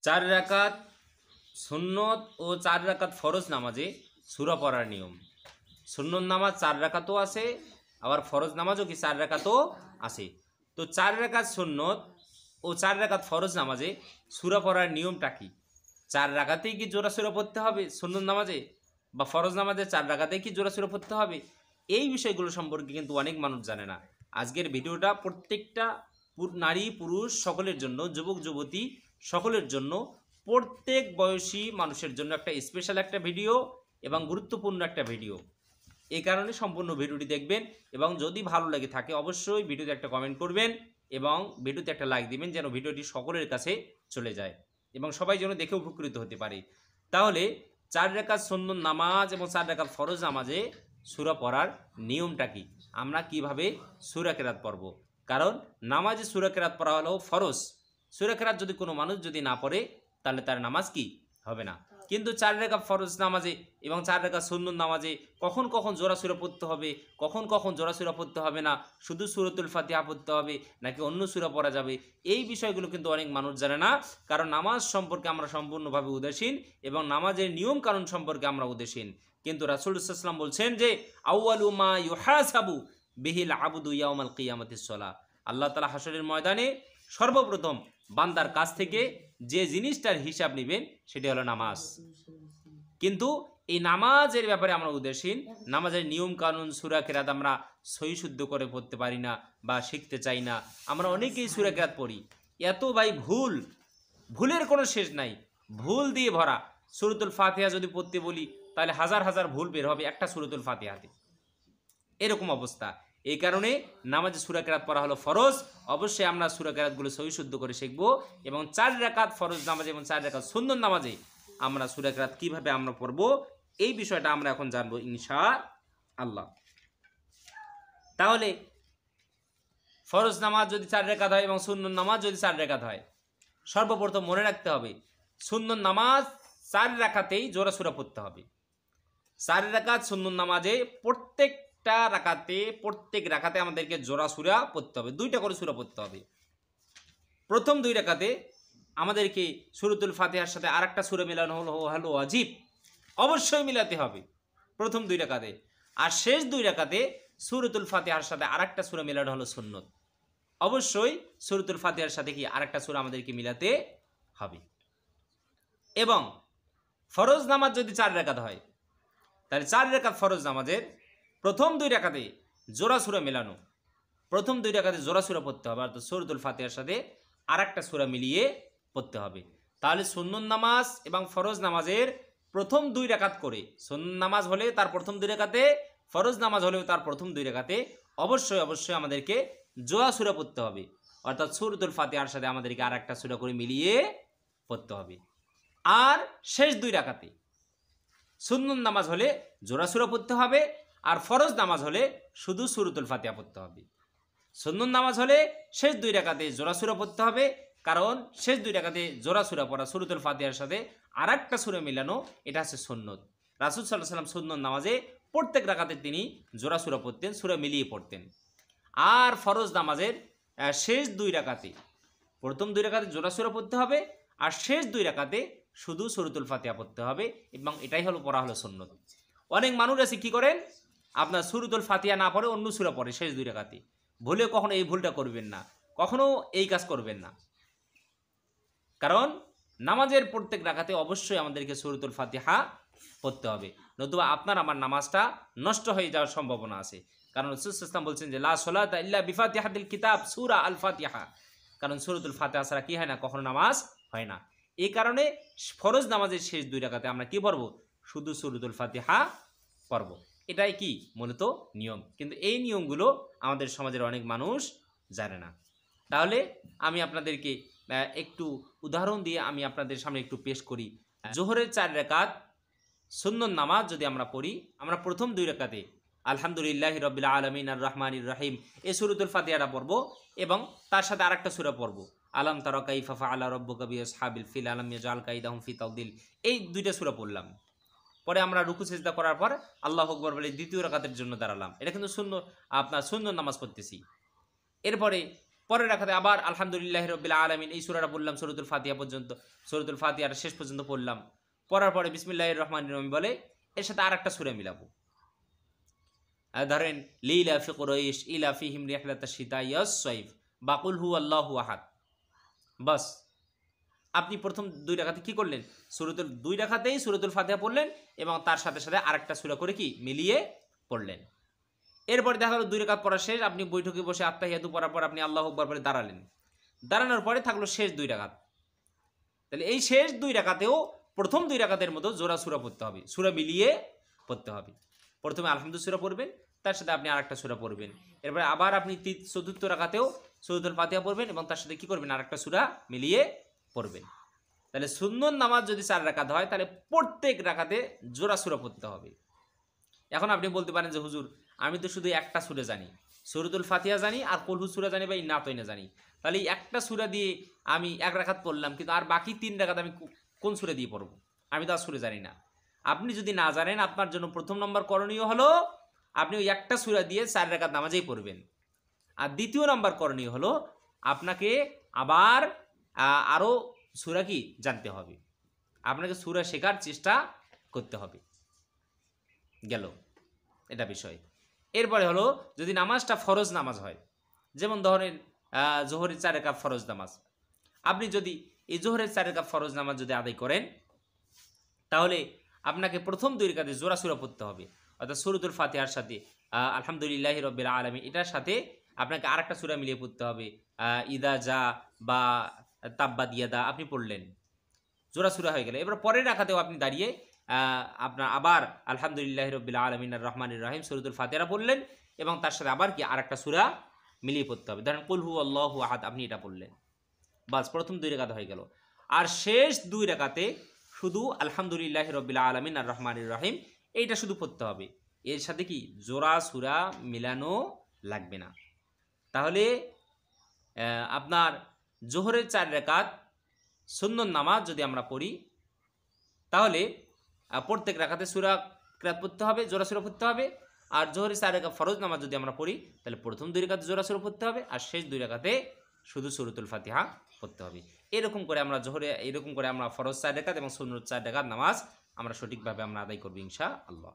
চার রাকাত সুন্নত ও চার রাকাত ফরজ নামাজে সূরা পড়ার নিয়ম। সুন্নত নামাজ চার রাকাতও আছে, আবার ফরজ নামাজও কি চার রাকাতও আছে। তো চার রাকাত সুন্নত ও চার রাকাত ফরজ নামাজে সূরা পড়ার নিয়মটা কি? চার রাকাতেই কি জোড়া সূরা পড়তে হবে সুন্নত নামাজে, বা ফরজ নামাজে চার রাকাতেই কি জোড়া সূরা পড়তে হবে? এই বিষয়গুলো সম্পর্কে কিন্তু অনেক মানুষ জানে না। আজকের ভিডিওটা প্রত্যেকটা নারী পুরুষ সকলের জন্য, যুবক যুবতী সকলের জন্য, প্রত্যেক বয়সী মানুষের জন্য একটা স্পেশাল একটা ভিডিও এবং গুরুত্বপূর্ণ একটা ভিডিও। এই কারণে সম্পূর্ণ ভিডিওটি দেখবেন এবং যদি ভালো লেগে থাকে অবশ্যই ভিডিওতে একটা কমেন্ট করবেন এবং ভিডিওতে একটা লাইক দিবেন, যেন ভিডিওটি সকলের কাছে চলে যায় এবং সবাই যেন দেখে উপকৃত হতে পারে। তাহলে চার রাকাত সুন্নত নামাজ এবং চার রাকাত ফরজ নামাজে সূরা পড়ার নিয়মটা কি, আমরা কিভাবে সূরা কেরাত পড়ব? কারণ নামাজে সূরা কেরাত পড়া হলো ফরজ। সূরা কেরাত যদি কোনো মানুষ যদি না পড়ে তাহলে তার নামাজ কি হবে না। কিন্তু চার রাকাত ফরজ নামাজে এবং চার রাকাত সুন্নত নামাজে কখন কখন জোড়া সূরা পড়তে হবে, কখন কখন জোড়া সূরা পড়তে হবে না, শুধু সূরাতুল ফাতিহা পড়তে হবে নাকি অন্য সূরা পড়া যাবে, এই বিষয়গুলো কিন্তু অনেক মানুষ জানে না। কারণ নামাজ সম্পর্কে আমরা সম্পূর্ণভাবে উদাসীন এবং নামাজের নিয়ম কানুন সম্পর্কে আমরা উদাসীন। কিন্তু রাসূল সাল্লাল্লাহু আলাইহি ওয়াসাল্লাম বলছেন যে আউয়ালু মা ইউহাসাবু বিহিল আবদু ইয়াউমাল কিয়ামাতিস সালাহ। আল্লাহ তাআলা হাশরের ময়দানে সর্বপ্রথম বান্দার কাছ থেকে যে জিনিসটার হিসাব নেবেন সেটি হলো নামাজ। কিন্তু এই নামাজের ব্যাপারে আমরা উদাসীন। নামাজের নিয়ম কানুন সূরা কেরাত আমরা সহি শুদ্ধ করে পড়তে পারি না বা শিখতে চাই না। আমরা অনেকেই সূরা কেরাত পড়ি, এত ভাই ভুলের কোনো শেষ নাই, ভুল দিয়ে ভরা। সূরাতুল ফাতিহা যদি পড়তে বলি তাহলে হাজার হাজার ভুল বের হবে একটা সূরাতুল ফাতিহাতে, এরকম অবস্থা। এই কারণে নামাজে সূরা কেরাত পড়া হলো ফরজ। অবশ্যই আমরা সূরা কেরাতগুলো সহি শুদ্ধ করে শিখব এবং চার রাকাত ফরজ নামাজে এবং চার রাকাত সুন্নত নামাজে আমরা সূরা কেরাত কিভাবে আমরা পড়ব এই বিষয়টা আমরা এখন জানবো ইনশাআল্লাহ। তাহলে ফরজ নামাজ যদি চার রাকাত হয় এবং সুন্নত নামাজ যদি চার রাকাত হয়, সর্বপ্রথম মনে রাখতে হবে সুন্নত নামাজ চার রাকাতেই জোড়া সূরা পড়তে হবে। চার রাকাত সুন্নত নামাজে প্রত্যেক রাকাতে আমাদেরকে জোড়া সূরা পড়তে হবে, দুইটা করে সূরা পড়তে হবে। প্রথম দুই রাকাতে আমাদেরকে সূরাতুল ফাতিহার সাথে আরেকটা সূরা মেলানো হলো ওয়াজিব, অবশ্যই মিলাতে হবে প্রথম দুই রাকাতে। আর শেষ দুই রাকাতে সূরাতুল ফাতিহার সাথে আরেকটা সূরা মেলানো হলো সুন্নত। অবশ্যই সূরাতুল ফাতিহার সাথে কি আরেকটা সূরা আমাদেরকে মিলাতে হবে। এবং ফরজ নামাজ যদি চার রাকাত হয় তাহলে চার রাকাত ফরজ নামাজের প্রথম দুই রাকাতে জোড়া সূরা মেলানো, প্রথম দুই রাকাতে জোড়া সূরা পড়তে হবে, অর্থাৎ সূরাতুল ফাতিহার সাথে আরেকটা সূরা মিলিয়ে পড়তে হবে। তাহলে সুন্নত নামাজ এবং ফরজ নামাজের প্রথম দুই রাকাত করে, সুন্নত নামাজ হলে তার প্রথম দুই রাকাতে, ফরজ নামাজ হলেও তার প্রথম দুই রাকাতে অবশ্যই অবশ্যই আমাদেরকে জোড়া সূরা পড়তে হবে, অর্থাৎ সূরাতুল ফাতিহার সাথে আমাদেরকে আরেকটা সূরা করে মিলিয়ে পড়তে হবে। আর শেষ দুই রাকাতে সুন্নত নামাজ হলে জোড়া সূরা পড়তে হবে, আর ফরজ নামাজ হলে শুধু সূরাতুল ফাতিহা পড়তে হবে। সুন্নত নামাজ হলে শেষ দুই রাকাতে জোড়া সূরা পড়তে হবে, কারণ শেষ দুই রাকাতে জোড়া সূরা পড়া সূরাতুল ফাতিহার সাথে আরেকটা সূরা মিলানো, এটা হচ্ছে সুন্নত। রাসূল সাল্লাল্লাহু আলাইহি ওয়াসাল্লাম সুন্নত নামাজে প্রত্যেক রাকাতে তিনি জোড়া সূরা পড়তেন, সূরা মিলিয়ে পড়তেন। আর ফরজ নামাজের শেষ দুই রাকাতে, প্রথম দুই রাকাতে জোড়া সূরা পড়তে হবে আর শেষ দুই রাকাতে শুধু সূরাতুল ফাতিহা পড়তে হবে, এবং এটাই হলো পড়া হলো সুন্নত। অনেক মানুষ আছে কি করেন, আপনার সূরাতুল ফাতিহা না পড়ে অন্য সূরা পড়ে শেষ দুই রাকাতে। ভুলে কখনো এই ভুলটা করবেন না, কখনো এই কাজ করবেন না। কারণ নামাজের প্রত্যেক রাকাতে অবশ্যই আমাদেরকে সূরাতুল ফাতিহা পড়তে হবে, নতুবা আপনার আমার নামাজটা নষ্ট হয়ে যাওয়ার সম্ভাবনা আছে। কারণ রাসূল সাল্লাল্লাহু আলাইহি ওয়াসাল্লাম বলছেন যে লা সালাতা ইল্লা বিফাতিহাতিল কিতাব সূরা আল ফাতিহা, কারণ সূরাতুল ফাতিহা ছাড়া কি হয় না, কখনো নামাজ হয় না। এই কারণে ফরজ নামাজের শেষ দুই রাকাতে আমরা কি পড়ব, শুধু সূরাতুল ফাতিহা পড়ব। এটাই কি মূলত নিয়ম, কিন্তু এই নিয়মগুলো আমাদের সমাজের অনেক মানুষ জানে না। তাহলে আমি আপনাদেরকে একটু উদাহরণ দিয়ে আমি আপনাদের সামনে একটু পেশ করি। জোহরের চার রাকাত সুন্নত নামাজ যদি আমরা পড়ি, আমরা প্রথম দুই রাকাতে আলহামদুলিল্লাহি রাব্বিল আলামিন আর রহমানির রহিম এই সূরাতুল ফাতিহাটা পড়ব এবং তার সাথে আরেকটা সূরা পড়ব, আলাম তারা কাইফা ফাআলা রাব্বুকা বিআসহাবিল ফিল আলাম ইয়াজআল কাইদাহুম ফি তাওদিল। এই দুইটা সূরা পড়লাম, পরে আমরা রুকু সিজদা করার পর আল্লাহু আকবার বলে দ্বিতীয় রাকাতের জন্য দাঁড়ালাম। এটা কিন্তু সুন্নত নামাজ পড়তেছি। এরপরে পরের রাখাতে আবার আলহামদুলিল্লাহ রাব্বিল আলামিন এই সূরাটা পড়লাম সূরাতুল ফাতিহা পর্যন্ত, সূরাতুল ফাতিহার শেষ পর্যন্ত পড়লাম, পড়ার পরে বিসমিল্লাহির রহমানির রহিম বলে এর সাথে আরেকটা সূরা মিলাবো। ধরেন লিইলাফি কুরাইশ ইলাফিহিম রিহলাতাশ শিতাই ওয়াস সাইফ বা কুল হুয়াল্লাহু আহাদ, বাস আপনি প্রথম 2 রাকাতে কি করলেন, সূরাতুল 2 রাকাতেই সূরাতুল ফাতিহা পড়লেন এবং তার সাথে সাথে আরেকটা সূরা করে কি মিলিয়ে পড়লেন। এরপরে দেখা গেল 2 রাকাত পড়া শেষ, আপনি বৈঠকে বসে আত্তাহিয়াতু পড়ার পর আপনি আল্লাহু আকবার বলে দাঁড়ালেন, দাঁড়ানোর পরে থাকলো শেষ 2 রাকাত। তাহলে এই শেষ 2 রাকাতেও প্রথম 2 রাকাতের মতো জোড়া সূরা পড়তে হবে, সূরা মিলিয়ে পড়তে হবে। প্রথমে আলহামদুলিল্লাহ সূরা পড়বেন, তার সাথে আপনি আরেকটা সূরা পড়বেন, এরপরে আবার আপনি চতুর্থ রাকাতেও সূরাতুল ফাতিহা পড়বেন এবং তার সাথে কি করবেন আরেকটা সূরা মিলিয়ে পড়বেন। তাহলে সুন্নত নামাজ যদি 4 রাকাত হয় তাহলে প্রত্যেক রাকাতে জোড়া সূরা পড়তে হবে। এখন আপনি বলতে পারেন যে হুজুর আমি তো শুধু একটা সূরা জানি, সূরাতুল ফাতিহা জানি আর কুল হু সূরা জানি বা ইন্না আতাইনা জানি, তাহলে এই একটা সূরা দিয়ে আমি 1 রাকাত পড়লাম, কিন্তু আর বাকি 3 রাকাত আমি কোন সূরা দিয়ে পড়ব, আমি তো আর সূরা জানি না। আপনি যদি না জানেন আপনার জন্য প্রথম নম্বর করণীয় হলো আপনি ওই একটা সূরা দিয়ে 4 রাকাত নামাজেই পড়বেন। আর দ্বিতীয় নম্বর করণীয় হলো আপনাকে আবার আরও সূরা কি জানতে হবে, আপনাকে সূরা শেখার চেষ্টা করতে হবে। গেল এটা বিষয়। এরপরে হলো যদি নামাজটা ফরজ নামাজ হয়, যেমন ধরেন জোহরের 4 রাকাত ফরজ নামাজ, আপনি যদি এই জোহরের 4 রাকাত ফরজ নামাজ যদি আদায় করেন তাহলে আপনাকে প্রথম 2 রাকাতে জোড়া সূরা পড়তে হবে, অর্থাৎ সূরাতুল ফাতিহার সাথে আলহামদুলিল্লাহি রাব্বিল আলামিন এটার সাথে আপনাকে আরেকটা সূরা মিলিয়ে পড়তে হবে, ইদা জা বা তাব্বাত ইয়াদা আপনি পড়লেন, জোড়া সূরা হয়ে গেল। এবার পরের রাকাতেও আপনি দাঁড়িয়ে আপনার আবার আলহামদুলিল্লাহি রাব্বিল আলামিন আর রহমানির রহিম সূরাতুল ফাতিহা পড়লেন এবং তার সাথে আবার কি আরেকটা সূরা মিলিয়ে পড়তে হবে, ধরেন কুল হুয়াল্লাহু আহাদ আপনি এটা পড়লেন, বাস প্রথম 2 রাকাত হয়ে গেল। আর শেষ 2 রাকাতে শুধু আলহামদুলিল্লাহি রাব্বিল আলামিন আর রহমানির রহিম এইটা শুধু পড়তে হবে, এর সাথে কি জোড়া সূরা মিলানো লাগবে না। তাহলে আপনার জোহরের 4 রাকাত সুন্নত নামাজ যদি আমরা পড়ি তাহলে প্রত্যেক রাকাতে সূরা কিরাত পড়তে হবে, জোড়া সূরা পড়তে হবে। আর জোহরের 4 রাকাত ফরজ নামাজ যদি আমরা পড়ি তাহলে প্রথম 2 রাকাতে জোড়া সূরা পড়তে হবে আর শেষ 2 রাকাতে শুধু সূরাতুল ফাতিহা পড়তে হবে। এরকম করে আমরা ফরজ 4 রাকাত এবং সুন্নত 4 রাকাত নামাজ আমরা সঠিকভাবে আমরা আদায় করব ইনশাআল্লাহ।